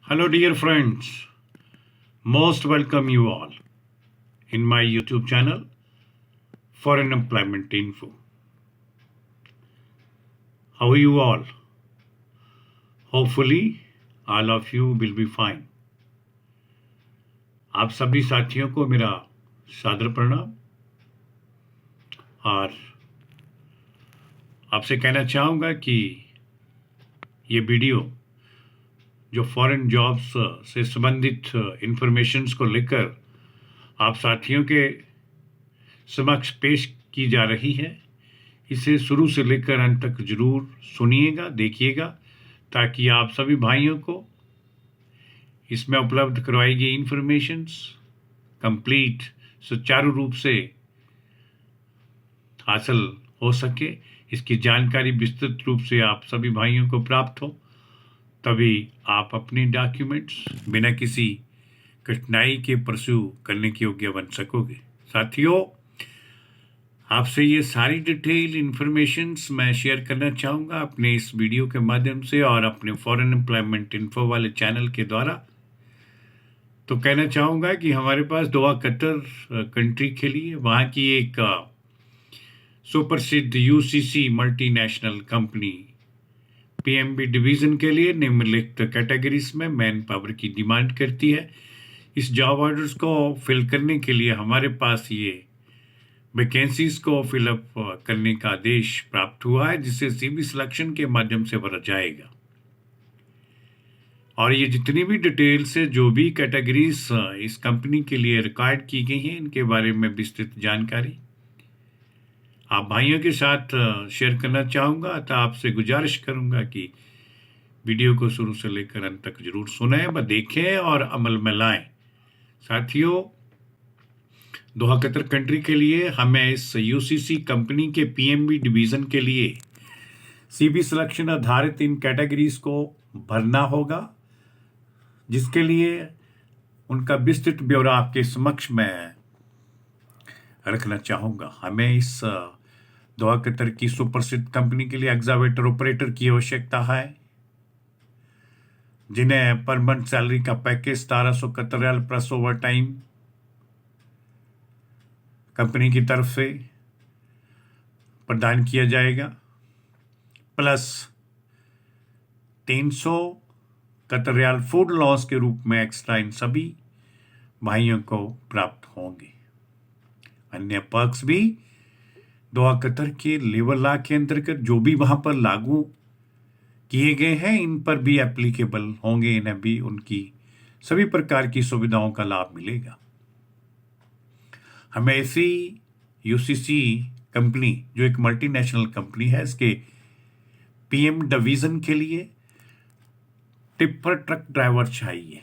Hello, dear friends. Most welcome you all in my YouTube channel Foreign Employment Info. How are you all? Hopefully, all of you will be fine. आप सभी साथियों को मेरा सादर प्रणाम और आपसे कहना चाहूँगा कि ये वीडियो जो फॉरेन जॉब्स से संबंधित इंफॉर्मेशंस को लेकर आप साथियों के समक्ष पेश की जा रही है, इसे शुरू से लेकर अंत तक जरूर सुनिएगा, देखिएगा, ताकि आप सभी भाइयों को इसमें उपलब्ध करवाई गई इंफॉर्मेशंस कंप्लीट सुचारू रूप से हासिल हो सके, इसकी जानकारी विस्तृत रूप से आप सभी भाइयों को प्राप्त हो, तभी आप अपनी डॉक्यूमेंट्स बिना किसी कठिनाई के परस्यू करने के योग्य बन सकोगे। साथियों, आपसे ये सारी डिटेल इंफॉर्मेशंस मैं शेयर करना चाहूँगा अपने इस वीडियो के माध्यम से और अपने फॉरेन एम्प्लॉयमेंट इन्फो वाले चैनल के द्वारा। तो कहना चाहूँगा कि हमारे पास दोहा कतर कंट्री के लिए वहाँ की एक सुप्रसिद्ध UCC multinational company PMB division के लिए निम्नलिखित कैटेगरीज में मैन पावर की डिमांड करती है। इस जॉब ऑर्डर्स को फिल करने के लिए हमारे पास ये वैकेंसीज को फिलअप करने का आदेश प्राप्त हुआ है, जिसे सीवी सिलेक्शन के माध्यम से भरा जाएगा। और ये जितनी भी डिटेल्स से जो भी कैटेगरीज इस कंपनी के लिए रिकॉर्ड की गई हैं, इनके बारे में विस्तृत जानकारी आप भाइयों के साथ शेयर करना चाहूँगा। तो आपसे गुजारिश करूँगा कि वीडियो को शुरू से लेकर अंत तक जरूर सुनें, व देखें और अमल में लाएं। साथियों, दोहा कतर कंट्री के लिए हमें इस यूसीसी कंपनी के पीएमबी डिवीज़न के लिए सीबी सिलेक्शन आधारित इन कैटेगरीज को भरना होगा, जिसके लिए उनका विस्तृत ब्यौरा आपके समक्ष में रखना चाहूँगा। हमें इस दोहा कतर की सुप्रसिद्ध कंपनी के लिए एग्जावेटर ऑपरेटर की आवश्यकता है, जिन्हें पर मंथ सैलरी का पैकेज 1700 कतर रियाल प्लस ओवर टाइम कंपनी की तरफ से प्रदान किया जाएगा, प्लस 300 कतर रियाल फूड लॉस के रूप में एक्स्ट्रा इन सभी भाइयों को प्राप्त होंगे। अन्य पर्क्स भी दोहा कतर के लेबर लॉ के अंतर्गत जो भी वहां पर लागू किए गए हैं, इन पर भी एप्लीकेबल होंगे। इन्हें भी उनकी सभी प्रकार की सुविधाओं का लाभ मिलेगा। हमें ऐसी यूसीसी कंपनी जो एक मल्टीनेशनल कंपनी है, इसके पीएम डिवीजन के लिए टिप्पर ट्रक ड्राइवर चाहिए।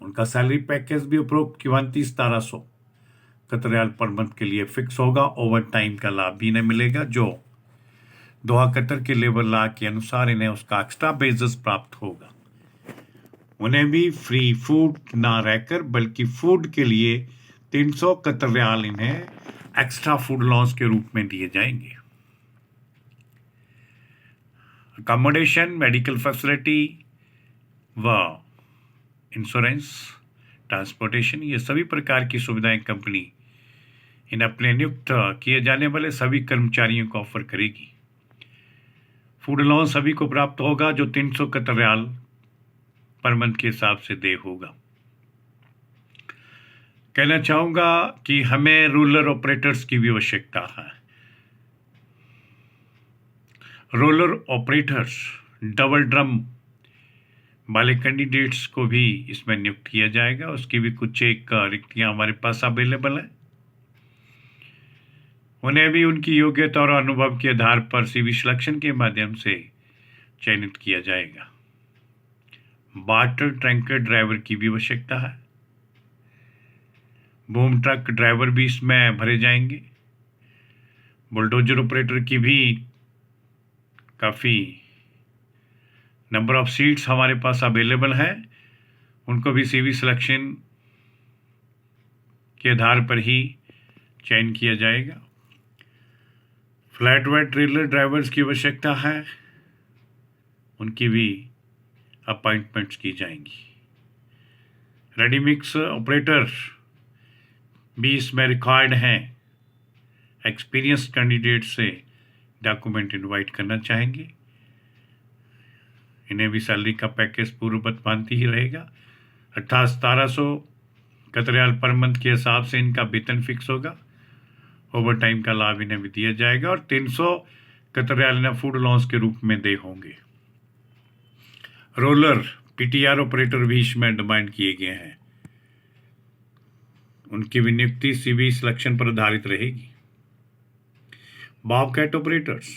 उनका सैलरी पैकेज भी उपरोक्त 1700 कतर रियाल पर मंथ के लिए फिक्स होगा। ओवर टाइम का लाभ भी इन्हें मिलेगा, जो दोहा कतर के लेबर लॉ के अनुसार इन्हें उसका एक्स्ट्रा बेसिस प्राप्त होगा। उन्हें भी फ्री फूड ना रहकर बल्कि फूड के लिए 300 कतर रियाल इन्हें एक्स्ट्रा फूड लॉस के रूप में दिए जाएंगे। अकोमोडेशन, मेडिकल फैसिलिटी व इंश्योरेंस, ट्रांसपोर्टेशन, ये सभी प्रकार की सुविधाएं कंपनी इन अपने नियुक्त किए जाने वाले सभी कर्मचारियों को ऑफर करेगी। फूड लोन सभी को प्राप्त होगा, जो 300 कतर रियाल पर मंथ के हिसाब से दे होगा। कहना चाहूँगा कि हमें रोलर ऑपरेटर्स की भी आवश्यकता है। रोलर ऑपरेटर्स, डबल ड्रम वाले कैंडिडेट्स को भी इसमें नियुक्त किया जाएगा। उसकी भी कुछ एक रिक्तियाँ हमारे पास अवेलेबल हैं। उन्हें भी उनकी योग्यता और अनुभव के आधार पर सीवी सिलेक्शन के माध्यम से चयनित किया जाएगा। वाटर टैंकर ड्राइवर की भी आवश्यकता है। बूम ट्रक ड्राइवर भी इसमें भरे जाएंगे। बुलडोजर ऑपरेटर की भी काफ़ी नंबर ऑफ सीट्स हमारे पास अवेलेबल हैं। उनको भी सीवी सिलेक्शन के आधार पर ही चयन किया जाएगा। फ्लैट वेट ट्रेलर ड्राइवर्स की आवश्यकता है, उनकी भी अपॉइंटमेंट्स की जाएंगी। रेडी मिक्स ऑपरेटर भी इसमें रिकॉर्ड हैं। एक्सपीरियंस कैंडिडेट से डॉक्यूमेंट इनवाइट करना चाहेंगे। इन्हें भी सैलरी का पैकेज पूर्ववत मानती ही रहेगा। 1700 कतरियाल पर मंथ के हिसाब से इनका वेतन फिक्स होगा। ओवर टाइम का लाभ इन्हें भी दिया जाएगा और 300 कतरियाल इन्हें फूड अलाउंस के रूप में दे होंगे। रोलर पीटीआर ऑपरेटर भी इसमें डिमांड किए गए हैं। उनकी भी नियुक्ति सीवी सिलेक्शन पर आधारित रहेगी। बॉबकैट ऑपरेटर्स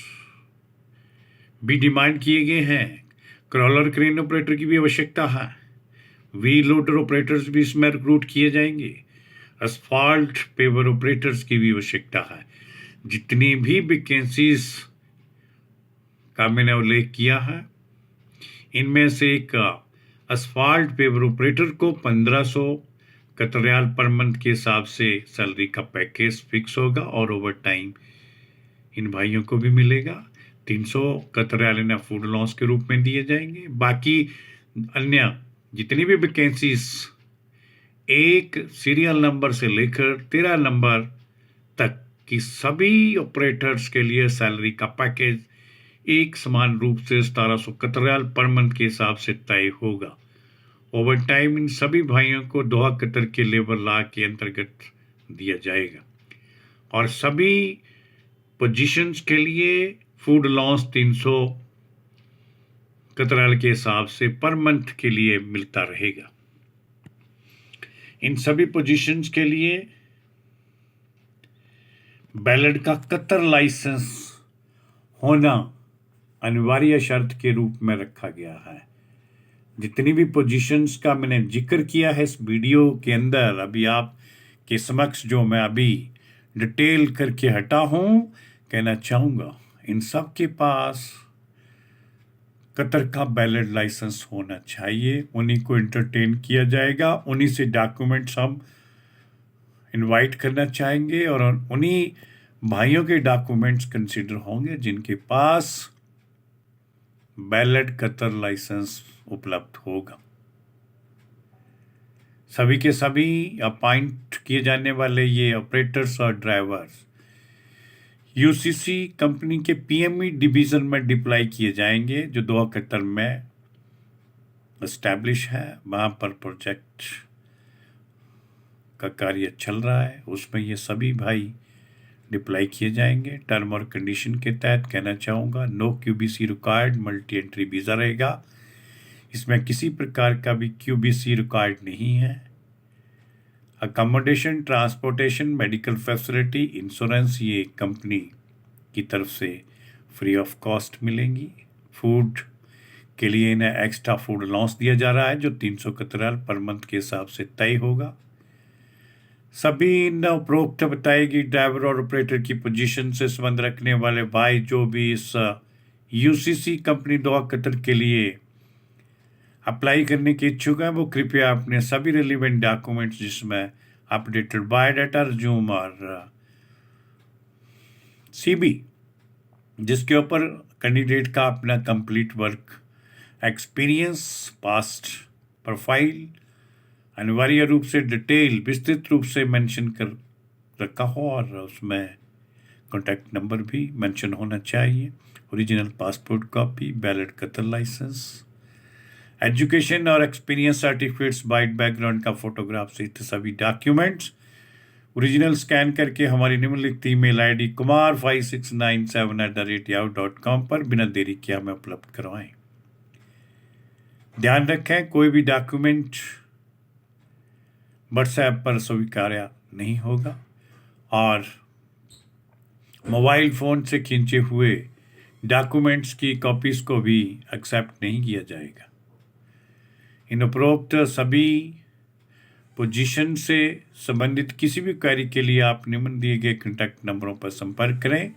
भी डिमांड किए गए हैं। क्रॉलर क्रेन ऑपरेटर की भी आवश्यकता है। व्हील लोडर ऑपरेटर्स भी इसमें रिक्रूट किए जाएंगे। असफाल्ट पेवर ऑपरेटर्स की भी आवश्यकता है। जितनी भी वैकेंसीज का मैंने उल्लेख किया है, इनमें से एक असफाल्ट पेवर ऑपरेटर को 1500 कतरियाल पर मंथ के हिसाब से सैलरी का पैकेज फिक्स होगा और ओवर टाइम इन भाइयों को भी मिलेगा। 300 कतरियाल इन्हें फूड अलाउंस के रूप में दिए जाएंगे। बाकी अन्य जितनी भी वैकेंसीज 1 सीरियल नंबर से लेकर 13 नंबर तक की सभी ऑपरेटर्स के लिए सैलरी का पैकेज एक समान रूप से 1700 कतरियाल पर मंथ के हिसाब से तय होगा। ओवर टाइम इन सभी भाइयों को दोहा कतर के लेबर लॉ के अंतर्गत दिया जाएगा और सभी पोजीशंस के लिए फूड अलाउंस 300 कतरियाल के हिसाब से पर मंथ के लिए मिलता रहेगा। इन सभी पोजीशंस के लिए बैलेट का कतर लाइसेंस होना अनिवार्य शर्त के रूप में रखा गया है। जितनी भी पोजीशंस का मैंने जिक्र किया है इस वीडियो के अंदर, अभी आप के समक्ष जो मैं अभी डिटेल करके हटा हूं, कहना चाहूँगा इन सब के पास कतर का बैलेट लाइसेंस होना चाहिए। उन्हीं को इंटरटेन किया जाएगा, उन्हीं से डॉक्यूमेंट्स हम इनवाइट करना चाहेंगे और उन्हीं भाइयों के डॉक्यूमेंट्स कंसिडर होंगे जिनके पास बैलेट कतर लाइसेंस उपलब्ध होगा। सभी के सभी अपॉइंट किए जाने वाले ये ऑपरेटर्स और ड्राइवर्स यूसीसी कंपनी के पीएमई डिवीजन में डिप्लॉय किए जाएंगे जो दोहा कतर में एस्टैब्लिश है। वहाँ पर प्रोजेक्ट का कार्य चल रहा है, उसमें ये सभी भाई डिप्लॉय किए जाएंगे। टर्म और कंडीशन के तहत कहना चाहूँगा no QBC required, multi entry visa रहेगा। इसमें किसी प्रकार का भी क्यूबीसी रिक्वायर्ड नहीं है। Accommodation, transportation, medical facility, insurance ये कंपनी की तरफ से फ्री ऑफ कॉस्ट मिलेंगी। फूड के लिए इन्हें एक्स्ट्रा फूड अलाउंस दिया जा रहा है जो 300 कतरियाल पर मंथ के हिसाब से तय होगा। सभी इन उपरोक्त बताएगी ड्राइवर और ऑपरेटर की पोजीशन से संबंध रखने वाले भाई जो भी इस यूसीसी कंपनी दोहा कतर के लिए अप्लाई करने के इच्छुक हैं वो कृपया अपने सभी रिलेवेंट डॉक्यूमेंट्स जिसमें अपडेटेड बायोडाटा, रिज्यूम और सीबी जिसके ऊपर कैंडिडेट का अपना complete work experience, past profile अनिवार्य रूप से डिटेल विस्तृत रूप से मेंशन कर रखा हो और उसमें कॉन्टैक्ट नंबर भी मेंशन होना चाहिए। Original passport copy, valid Qatar license, education और एक्सपीरियंस सर्टिफिकेट्स, वाइट बैकग्राउंड का फोटोग्राफ सहित सभी डॉक्यूमेंट्स ओरिजिनल स्कैन करके हमारी निम्नलिखित ईमेल आईडी kumar5697@yahoo.com पर बिना देरी किए हमें उपलब्ध करवाएं। ध्यान रखें कोई भी डॉक्यूमेंट व्हाट्सएप पर स्वीकार्य नहीं होगा और मोबाइल फ़ोन से खींचे हुए डॉक्यूमेंट्स की कॉपीज को भी एक्सेप्ट नहीं किया जाएगा। इन उपरोक्त सभी पोजीशन से संबंधित किसी भी कार्य के लिए आप निम्न दिए गए कॉन्टैक्ट नंबरों पर संपर्क करें।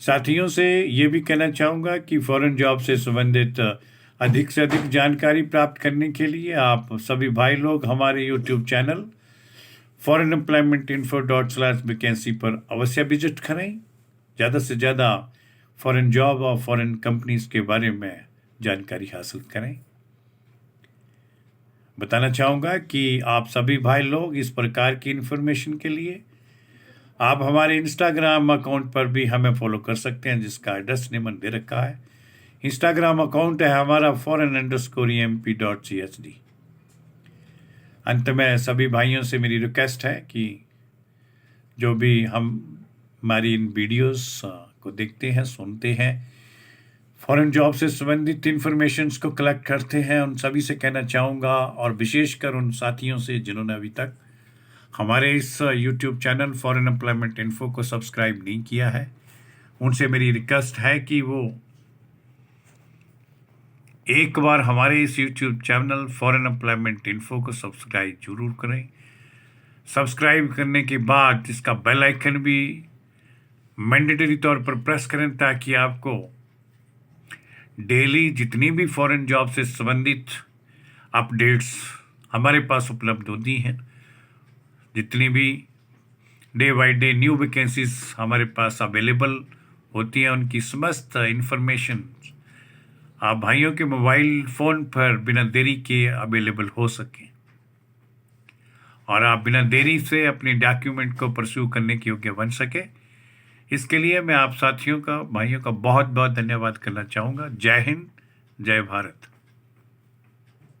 साथियों से ये भी कहना चाहूँगा कि फॉरेन जॉब से संबंधित अधिक से अधिक जानकारी प्राप्त करने के लिए आप सभी भाई लोग हमारे यूट्यूब चैनल foreignemploymentinfo.com/वैकेंसी पर अवश्य विजिट करें। ज़्यादा से ज़्यादा फॉरेन जॉब और फॉरेन कंपनीज के बारे में जानकारी हासिल करें। बताना चाहूँगा कि आप सभी भाई लोग इस प्रकार की इन्फॉर्मेशन के लिए आप हमारे इंस्टाग्राम अकाउंट पर भी हमें फॉलो कर सकते हैं, जिसका एड्रेस निम्न दे रखा है। इंस्टाग्राम अकाउंट है हमारा foreign_emp.chd। अंत में सभी भाइयों से मेरी रिक्वेस्ट है कि जो भी हमारी इन वीडियोस को देखते हैं, सुनते हैं, फॉरेन जॉब से संबंधित इंफॉर्मेशंस को कलेक्ट करते हैं, उन सभी से कहना चाहूँगा, और विशेषकर उन साथियों से जिन्होंने अभी तक हमारे इस YouTube channel foreign employment info को सब्सक्राइब नहीं किया है, उनसे मेरी रिक्वेस्ट है कि वो एक बार हमारे इस YouTube channel foreign employment info को सब्सक्राइब जरूर करें। सब्सक्राइब करने के बाद इसका बेल आइकन भी मैंडेटरी तौर पर प्रेस करें, ताकि आपको डेली जितनी भी फॉरेन जॉब से संबंधित अपडेट्स हमारे पास उपलब्ध होती हैं, जितनी भी day by day new vacancies हमारे पास अवेलेबल होती हैं, उनकी समस्त इंफॉर्मेशन आप भाइयों के मोबाइल फ़ोन पर बिना देरी के अवेलेबल हो सके, और आप बिना देरी से अपने डॉक्यूमेंट को परस्यू करने के योग्य बन सके। इसके लिए मैं आप साथियों का, भाइयों का बहुत बहुत धन्यवाद करना चाहूँगा। जय हिंद, जय भारत।